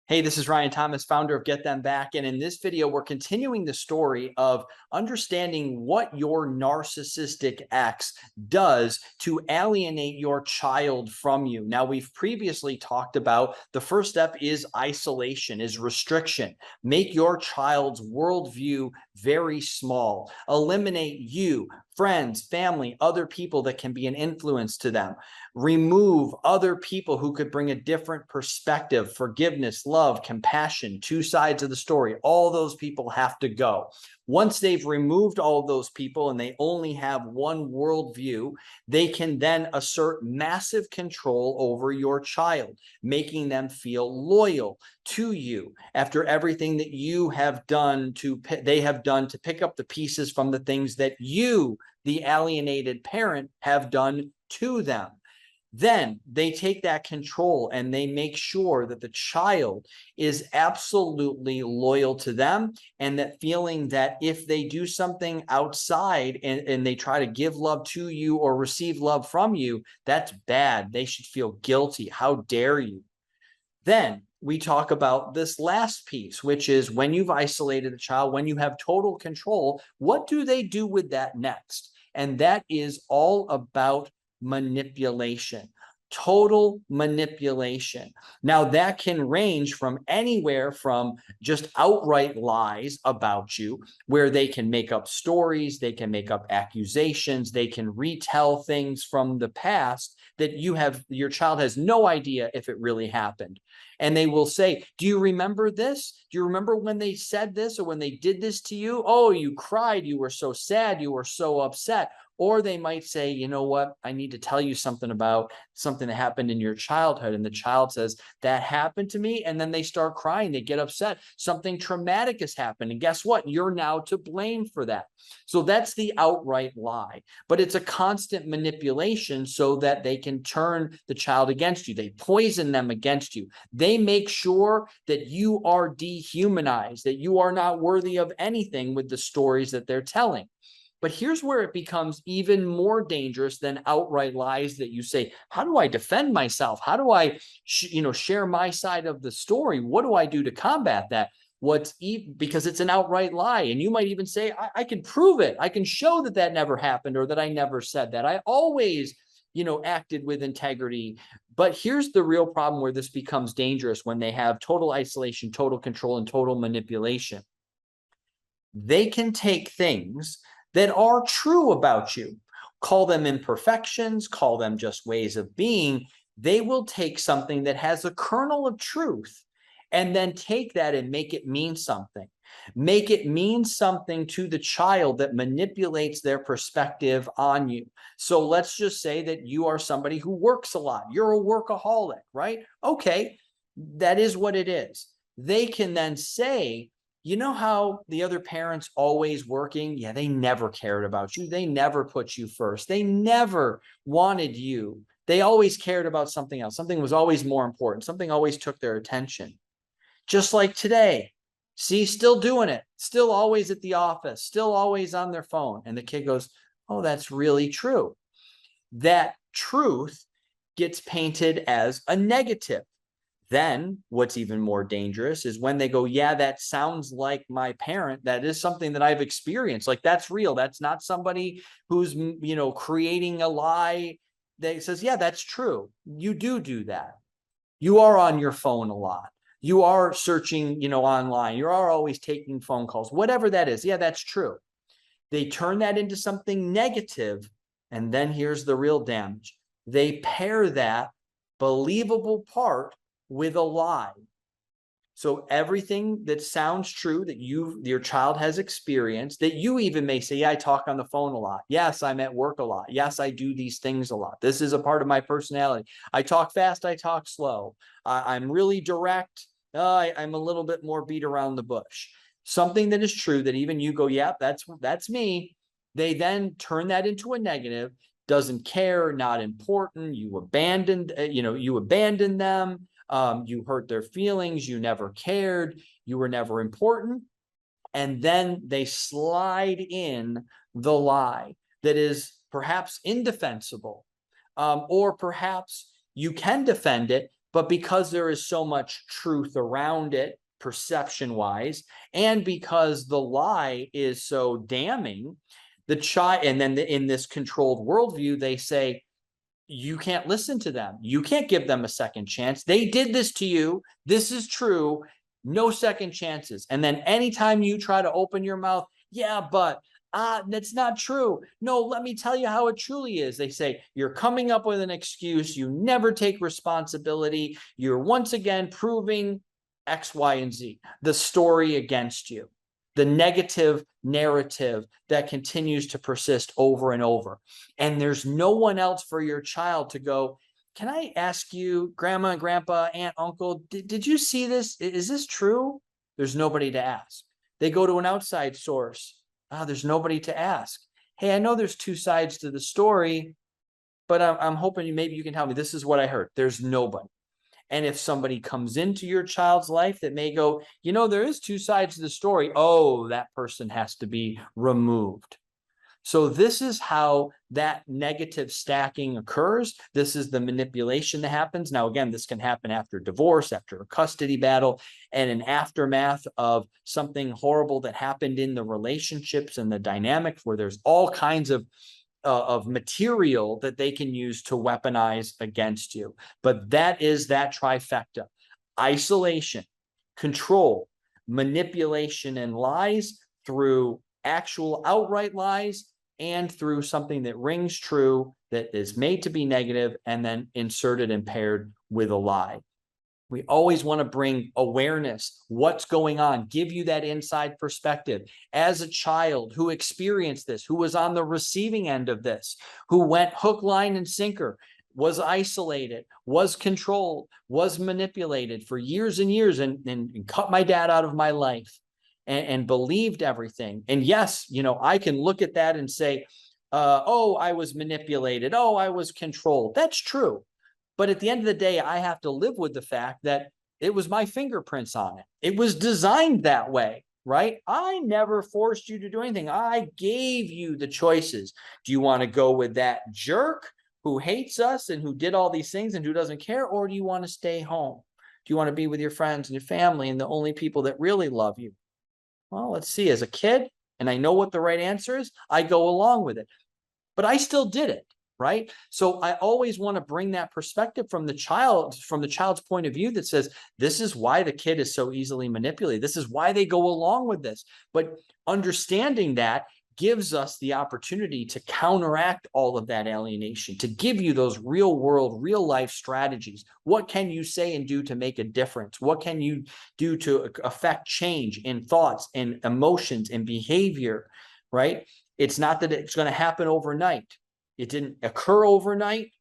Hey, this is Ryan Thomas, founder of Get Them Back. And in this video, we're continuing the story of understanding what your narcissistic ex does to alienate your child from you. Now, we've previously talked about the first step is isolation, is restriction. Make your child's worldview very small. Eliminate you, friends, family, other people that can be an influence to them. Remove other people who could bring a different perspective, forgiveness, love, compassion, two sides of the story. All those people have to go. Once they've removed all of those people and they only have one worldview, they can then assert massive control over your child, making them feel loyal to you after everything that you have done they have done to pick up the pieces from the things that you, the alienated parent, have done to them. Then they take that control and they make sure that the child is absolutely loyal to them, and that feeling that if they do something outside and they try to give love to you or receive love from you, that's bad. They should feel guilty. How dare you? Then we talk about this last piece, which is when you've isolated a child, when you have total control, what do they do with that next? And that is all about manipulation, total manipulation. Now, that can range from anywhere from just outright lies about you, where they can make up stories, they can make up accusations, they can retell things from the past that your child has no idea if it really happened. And they will say, do you remember this? Do you remember when they said this or when they did this to you? Oh, you cried. You were so sad. You were so upset. Or they might say, you know what, I need to tell you something about something that happened in your childhood. And the child says, that happened to me. And then they start crying. They get upset. Something traumatic has happened. And guess what? You're now to blame for that. So that's the outright lie. But it's a constant manipulation so that they can turn the child against you. They poison them against you. They make sure that you are dehumanized, that you are not worthy of anything with the stories that they're telling. But here's where it becomes even more dangerous than outright lies that you say, how do I defend myself? How do I, share my side of the story? What do I do to combat that? Because it's an outright lie. And you might even say, I can prove it. I can show that that never happened or that I never said that. I always, acted with integrity. But here's the real problem where this becomes dangerous when they have total isolation, total control, and total manipulation. They can take things that are true about you, call them imperfections, call them just ways of being. They will take something that has a kernel of truth and then take that and make it mean something. Make it mean something to the child that manipulates their perspective on you. So let's just say that you are somebody who works a lot. You're a workaholic, right? Okay, that is what it is. They can then say, you know how the other parent's always working? Yeah, they never cared about you. They never put you first. They never wanted you. They always cared about something else. Something was always more important. Something always took their attention. Just like today. See, still doing it. Still always at the office. Still always on their phone. And the kid goes, oh, that's really true. That truth gets painted as a negative. Then what's even more dangerous is when they go, yeah, that sounds like my parent. That is something that I've experienced. Like, that's real. That's not somebody who's, creating a lie that says, yeah, that's true. You do that. You are on your phone a lot. You are searching, online. You are always taking phone calls, whatever that is. Yeah, that's true. They turn that into something negative. And then here's the real damage. They pair that believable part with a lie. So everything that sounds true that your child has experienced, that you even may say, yeah, I talk on the phone a lot. Yes, I'm at work a lot. Yes, I do these things a lot. This is a part of my personality. I talk fast, I talk slow. I'm really direct. I'm a little bit more beat around the bush. Something that is true that even you go, yeah, that's me. They then turn that into a negative. Doesn't care, not important. You abandoned them. You hurt their feelings. You never cared. You were never important. And then they slide in the lie that is perhaps indefensible, or perhaps you can defend it, But because there is so much truth around it, perception-wise, and because the lie is so damning, the child, and then in this controlled worldview, they say, you can't listen to them. You can't give them a second chance. They did this to you. This is true. No second chances. And then anytime you try to open your mouth, yeah, but that's not true. No, let me tell you how it truly is. They say, you're coming up with an excuse. You never take responsibility. You're once again proving X, Y, and Z, the story against you, the negative narrative that continues to persist over and over. And there's no one else for your child to go, can I ask you, grandma and grandpa, aunt, uncle, did you see this? Is this true? There's nobody to ask. They go to an outside source. There's nobody to ask. Hey, I know there's two sides to the story, but I'm hoping maybe you can tell me. This is what I heard. There's nobody. And if somebody comes into your child's life that may go, there is two sides to the story. Oh, that person has to be removed. So this is how that negative stacking occurs. This is the manipulation that happens. Now, again, this can happen after divorce, after a custody battle, and an aftermath of something horrible that happened in the relationships and the dynamic, where there's all kinds of material that they can use to weaponize against you. But that is that trifecta: isolation, control, manipulation, and lies, through actual outright lies, and through something that rings true, that is made to be negative, and then inserted and paired with a lie. We always want to bring awareness, what's going on, give you that inside perspective. As a child who experienced this, who was on the receiving end of this, who went hook, line, and sinker, was isolated, was controlled, was manipulated for years and years, and cut my dad out of my life, and believed everything. And yes, I can look at that and say, oh, I was manipulated. Oh, I was controlled. That's true. But at the end of the day, I have to live with the fact that it was my fingerprints on it. It was designed that way, right? I never forced you to do anything. I gave you the choices. Do you want to go with that jerk who hates us and who did all these things and who doesn't care? Or do you want to stay home? Do you want to be with your friends and your family and the only people that really love you? Well, let's see. As a kid, and I know what the right answer is, I go along with it. But I still did it, right? So I always want to bring that perspective from the child's point of view, that says, this is why the kid is so easily manipulated. This is why they go along with this. But understanding that gives us the opportunity to counteract all of that alienation, to give you those real world, real life strategies. What can you say and do to make a difference? What can you do to affect change in thoughts and emotions and behavior, right? It's not that it's going to happen overnight. It didn't occur overnight.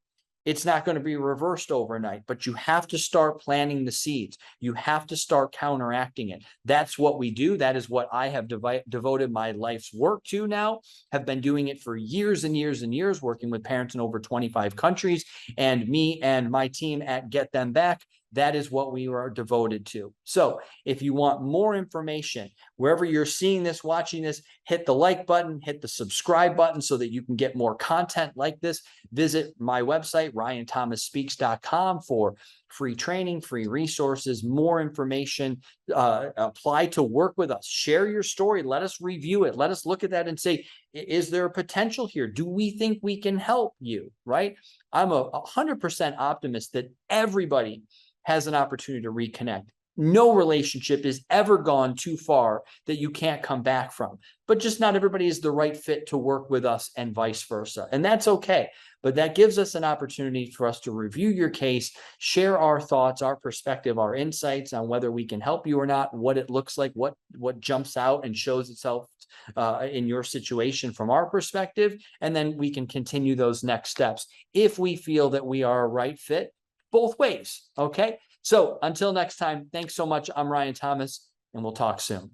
It's not going to be reversed overnight, but you have to start planting the seeds. You have to start counteracting it. That's what we do. That is what I have devoted my life's work to now, have been doing it for years and years and years, working with parents in over 25 countries, and me and my team at Get Them Back. That is what we are devoted to. So if you want more information, wherever you're seeing this, watching this, hit the like button, hit the subscribe button so that you can get more content like this. Visit my website, ryanthomasspeaks.com, for free training, free resources, more information. Apply to work with us. Share your story. Let us review it. Let us look at that and say, is there a potential here? Do we think we can help you, right? I'm 100% optimist that everybody has an opportunity to reconnect. No relationship is ever gone too far that you can't come back from, but just not everybody is the right fit to work with us, and vice versa. And that's okay. But that gives us an opportunity for us to review your case, share our thoughts, our perspective, our insights on whether we can help you or not, what it looks like, what jumps out and shows itself in your situation from our perspective. And then we can continue those next steps if we feel that we are a right fit both ways. Okay. So until next time, thanks so much. I'm Ryan Thomas, and we'll talk soon.